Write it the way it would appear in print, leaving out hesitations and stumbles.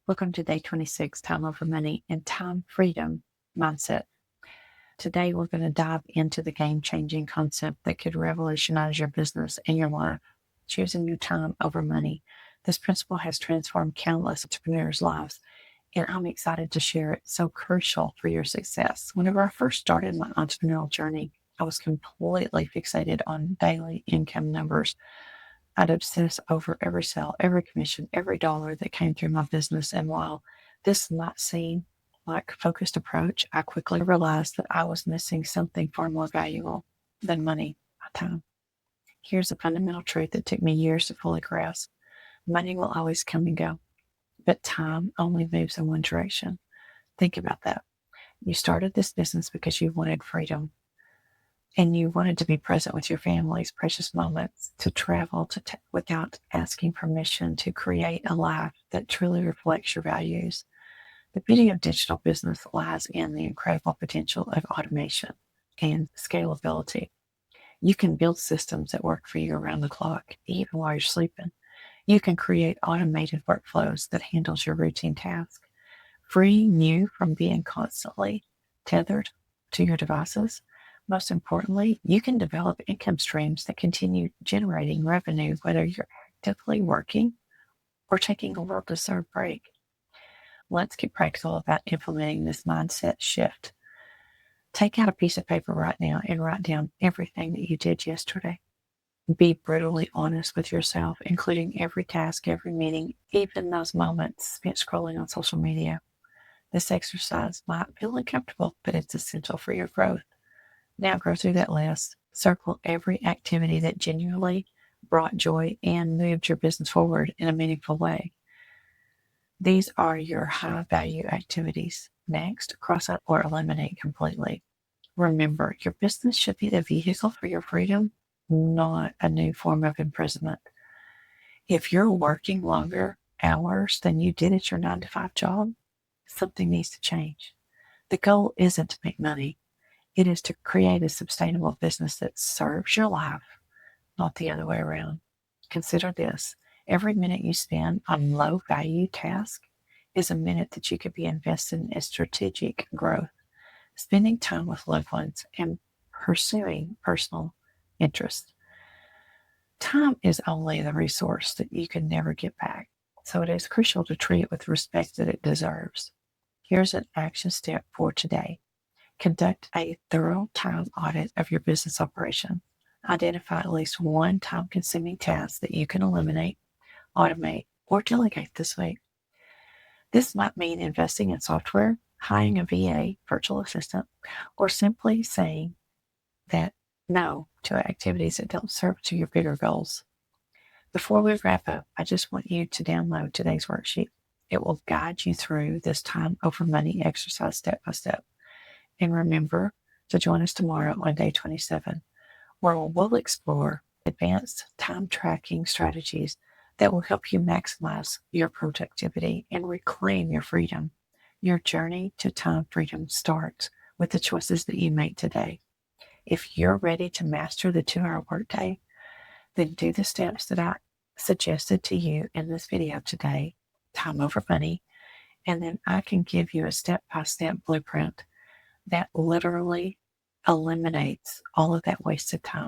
Welcome to day 26, Time Over Money and Time Freedom Mindset. Today, we're going to dive into the game-changing concept that could revolutionize your business and your life, choosing your time over money. This principle has transformed countless entrepreneurs' lives, and I'm excited to share it. So crucial for your success. Whenever I first started my entrepreneurial journey, I was completely fixated on daily income numbers. I'd obsess over every sale, every commission, every dollar that came through my business. And while this might seem like a focused approach, I quickly realized that I was missing something far more valuable than money, my time. Here's a fundamental truth that took me years to fully grasp. Money will always come and go, but time only moves in one direction. Think about that. You started this business because you wanted freedom, and you wanted to be present with your family's precious moments, to travel without asking permission, to create a life that truly reflects your values. The beauty of digital business lies in the incredible potential of automation and scalability. You can build systems that work for you around the clock, even while you're sleeping. You can create automated workflows that handles your routine tasks, freeing you from being constantly tethered to your devices. Most importantly, you can develop income streams that continue generating revenue, whether you're actively working or taking a well-deserved break. Let's get practical about implementing this mindset shift. Take out a piece of paper right now and write down everything that you did yesterday. Be brutally honest with yourself, including every task, every meeting, even those moments spent scrolling on social media. This exercise might feel uncomfortable, but it's essential for your growth. Now go through that list, circle every activity that genuinely brought joy and moved your business forward in a meaningful way. These are your high-value activities. Next, cross out or eliminate completely. Remember, your business should be the vehicle for your freedom, not a new form of imprisonment. If you're working longer hours than you did at your 9-to-5 job, something needs to change. The goal isn't to make money. It is to create a sustainable business that serves your life, not the other way around. Consider this. Every minute you spend on low-value tasks is a minute that you could be invested in strategic growth, spending time with loved ones, and pursuing personal interests. Time is only the resource that you can never get back, so it is crucial to treat it with respect that it deserves. Here's an action step for today. Conduct a thorough time audit of your business operation. Identify at least one time-consuming task that you can eliminate, automate, or delegate this week. This might mean investing in software, hiring a VA, virtual assistant, or simply saying that no to activities that don't serve to your bigger goals. Before we wrap up, I just want you to download today's worksheet. It will guide you through this time over money exercise step by step. And remember to join us tomorrow on day 27, where we'll explore advanced time tracking strategies that will help you maximize your productivity and reclaim your freedom. Your journey to time freedom starts with the choices that you make today. If you're ready to master the 2-hour workday, then do the steps that I suggested to you in this video today, time over money, and then I can give you a step-by-step blueprint that literally eliminates all of that wasted time.